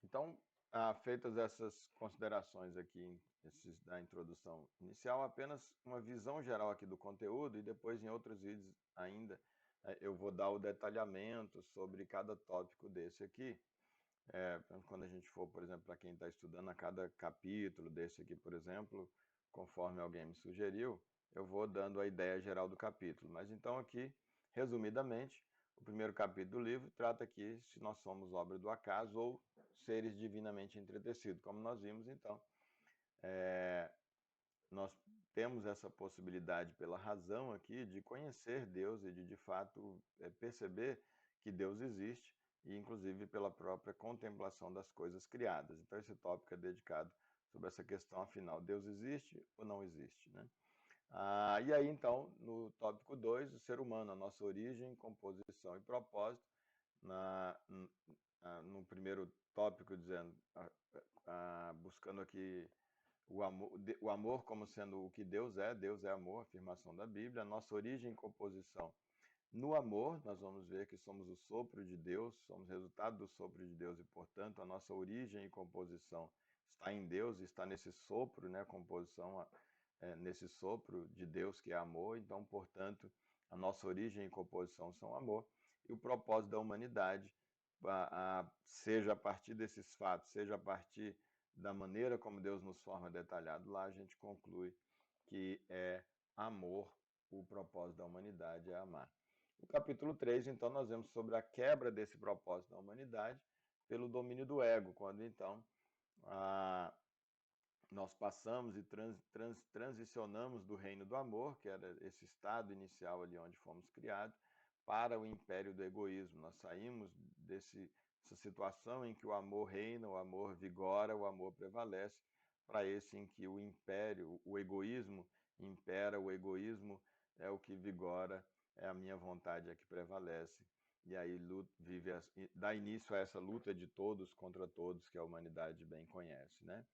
Então, feitas essas considerações aqui, esses da introdução inicial, apenas uma visão geral aqui do conteúdo e depois em outros vídeos ainda eu vou dar o detalhamento sobre cada tópico desse aqui. Quando a gente for, por exemplo, para quem está estudando a cada capítulo desse aqui, por exemplo, conforme alguém me sugeriu, eu vou dando a ideia geral do capítulo. Mas então aqui, resumidamente, o primeiro capítulo do livro trata aqui se nós somos obra do acaso ou seres divinamente entretecidos. Como nós vimos, então, nós temos essa possibilidade pela razão aqui de conhecer Deus e de fato perceber que Deus existe e inclusive pela própria contemplação das coisas criadas. Então esse tópico é dedicado sobre essa questão, afinal, Deus existe ou não existe, né? E aí então, no tópico 2, o ser humano, a nossa origem, composição e propósito, no primeiro tópico dizendo, buscando aqui o amor como sendo o que Deus é amor, afirmação da Bíblia, a nossa origem e composição. No amor, nós vamos ver que somos o sopro de Deus, somos resultado do sopro de Deus e, portanto, a nossa origem e composição está em Deus, está nesse sopro, né, composição nesse sopro de Deus que é amor, então, portanto, a nossa origem e composição são amor, e o propósito da humanidade, seja a partir desses fatos, seja a partir da maneira como Deus nos forma detalhado lá, a gente conclui que é amor, o propósito da humanidade é amar. No capítulo 3, então, nós vemos sobre a quebra desse propósito da humanidade pelo domínio do ego, quando então nós passamos e transicionamos do reino do amor, que era esse estado inicial ali onde fomos criados, para o império do egoísmo. Nós saímos dessa situação em que o amor reina, o amor vigora, o amor prevalece, para esse em que o império, o egoísmo impera, o egoísmo é o que vigora, é a minha vontade a que prevalece. E aí dá início a essa luta de todos contra todos que a humanidade bem conhece, né?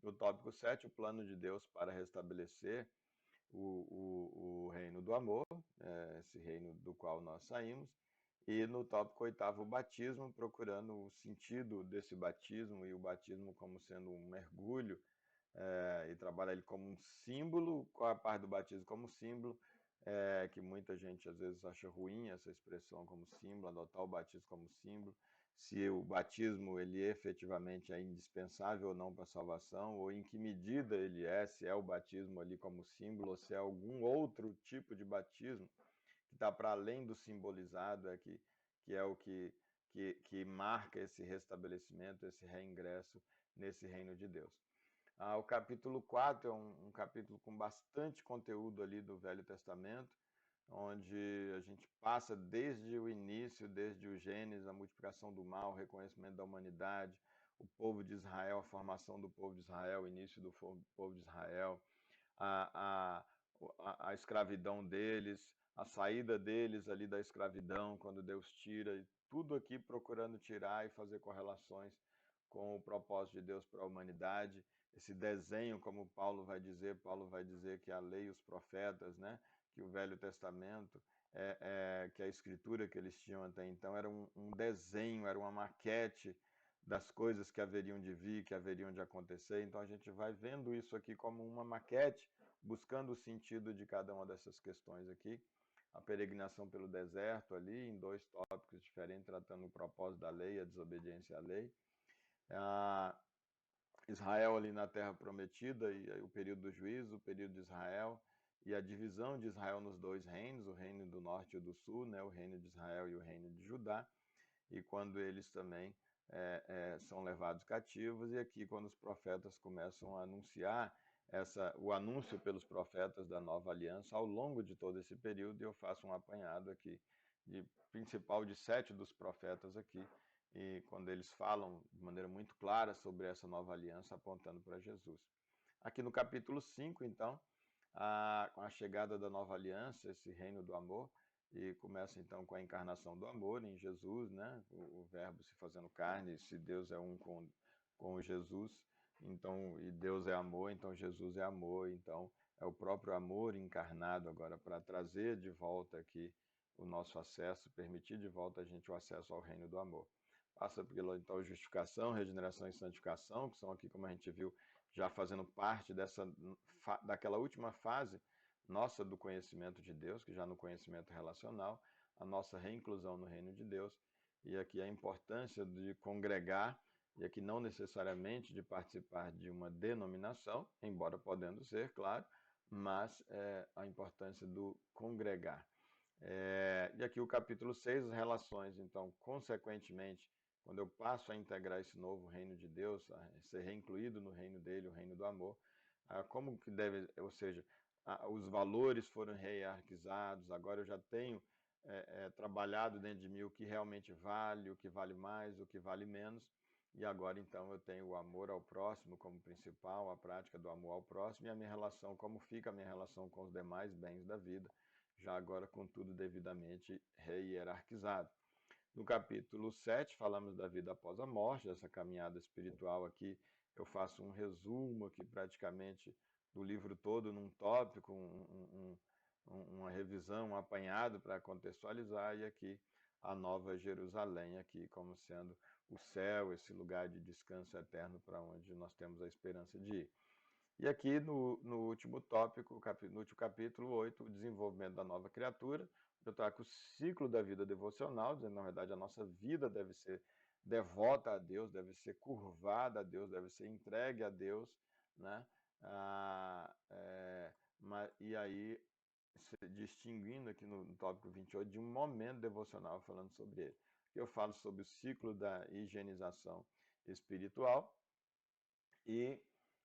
No tópico 7, o plano de Deus para restabelecer o reino do amor, esse reino do qual nós saímos. E no tópico 8, o batismo, procurando o sentido desse batismo e o batismo como sendo um mergulho, e trabalha ele como um símbolo, qual a parte do batismo como símbolo, que muita gente às vezes acha ruim essa expressão como símbolo, adotar o batismo como símbolo, se o batismo ele efetivamente é indispensável ou não para a salvação, ou em que medida ele se é o batismo ali como símbolo, ou se é algum outro tipo de batismo que está para além do simbolizado, que é o que marca esse restabelecimento, esse reingresso nesse reino de Deus. O capítulo 4 é um capítulo com bastante conteúdo ali do Velho Testamento, onde a gente passa desde o início, desde o Gênesis, a multiplicação do mal, o reconhecimento da humanidade, o povo de Israel, a formação do povo de Israel, o início do povo de Israel, a, a escravidão deles, a saída deles ali da escravidão, quando Deus tira, e tudo aqui procurando tirar e fazer correlações com o propósito de Deus para a humanidade. Esse desenho, como Paulo vai dizer que a lei e os profetas, né, que o Velho Testamento, que a escritura que eles tinham até então era um desenho, era uma maquete das coisas que haveriam de vir, que haveriam de acontecer. Então a gente vai vendo isso aqui como uma maquete, buscando o sentido de cada uma dessas questões aqui. A peregrinação pelo deserto ali, em 2 tópicos diferentes, tratando o propósito da lei e a desobediência à lei. Israel ali na terra prometida, e o período do juízo, o período de Israel, e a divisão de Israel nos 2 reinos, o reino do norte e do sul, né, o reino de Israel e o reino de Judá, e quando eles também são levados cativos, e aqui quando os profetas começam a anunciar o anúncio pelos profetas da nova aliança ao longo de todo esse período, e eu faço um apanhado aqui principal de 7 dos profetas aqui, e quando eles falam de maneira muito clara sobre essa nova aliança apontando para Jesus. Aqui no capítulo 5, então, com a chegada da nova aliança, esse reino do amor, e começa então com a encarnação do amor em Jesus, né? O verbo se fazendo carne, se Deus é um com Jesus, então, e Deus é amor, então Jesus é amor, então é o próprio amor encarnado agora para trazer de volta aqui o nosso acesso, permitir de volta a gente o acesso ao reino do amor. passa pela então justificação, regeneração e santificação, que são aqui, como a gente viu, já fazendo parte daquela última fase nossa do conhecimento de Deus, que já no conhecimento relacional, a nossa reinclusão no reino de Deus, e aqui a importância de congregar, e aqui não necessariamente de participar de uma denominação, embora podendo ser, claro, mas a importância do congregar. E aqui o capítulo 6, as relações, então, consequentemente, quando eu passo a integrar esse novo reino de Deus, a ser reincluído no reino dele, o reino do amor, como que deve, ou seja, os valores foram hierarquizados, agora eu já tenho trabalhado dentro de mim o que realmente vale, o que vale mais, o que vale menos, e agora então eu tenho o amor ao próximo como principal, a prática do amor ao próximo, e a minha relação, como fica a minha relação com os demais bens da vida, já agora com tudo devidamente hierarquizado. No capítulo 7, falamos da vida após a morte, essa caminhada espiritual aqui. Eu faço um resumo aqui praticamente do livro todo num tópico, uma revisão, um apanhado para contextualizar, e aqui a Nova Jerusalém, aqui como sendo o céu, esse lugar de descanso eterno para onde nós temos a esperança de ir. E aqui no último tópico, no último capítulo 8, o desenvolvimento da nova criatura, eu trago o ciclo da vida devocional, dizendo, na verdade, a nossa vida deve ser devota a Deus, deve ser curvada a Deus, deve ser entregue a Deus, né? E aí, distinguindo aqui no tópico 28, de um momento devocional falando sobre ele. Eu falo sobre o ciclo da higienização espiritual, e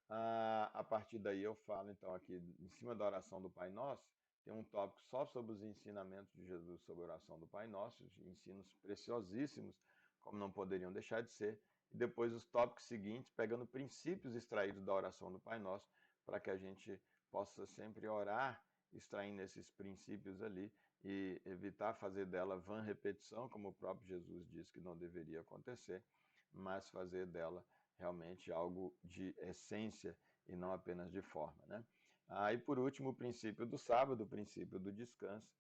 a partir daí eu falo, então, aqui em cima da oração do Pai Nosso, tem um tópico só sobre os ensinamentos de Jesus sobre a oração do Pai Nosso, ensinos preciosíssimos, como não poderiam deixar de ser. E depois os tópicos seguintes, pegando princípios extraídos da oração do Pai Nosso, para que a gente possa sempre orar, extraindo esses princípios ali e evitar fazer dela vã repetição, como o próprio Jesus disse que não deveria acontecer, mas fazer dela realmente algo de essência e não apenas de forma, né? Aí, por último, o princípio do sábado, o princípio do descanso,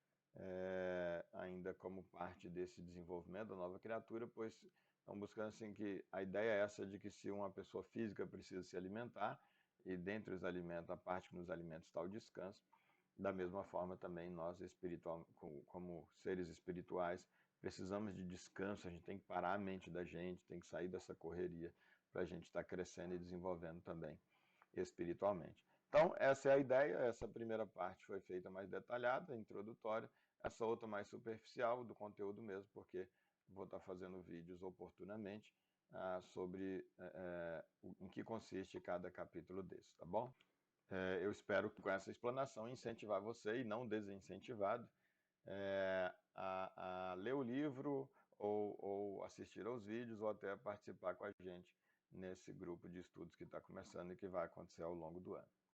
ainda como parte desse desenvolvimento da nova criatura, pois estão buscando assim que a ideia é essa de que se uma pessoa física precisa se alimentar, e dentre os alimentos, a parte que nos alimentos está o descanso, da mesma forma também nós, espiritual, como seres espirituais, precisamos de descanso, a gente tem que parar a mente da gente, tem que sair dessa correria para a gente estar crescendo e desenvolvendo também espiritualmente. Então, essa é a ideia, essa primeira parte foi feita mais detalhada, introdutória, essa outra mais superficial, do conteúdo mesmo, porque vou estar fazendo vídeos oportunamente sobre em que consiste cada capítulo desse, tá bom? Eu espero que com essa explanação incentivar você e não desincentivado a ler o livro ou assistir aos vídeos ou até participar com a gente nesse grupo de estudos que está começando e que vai acontecer ao longo do ano.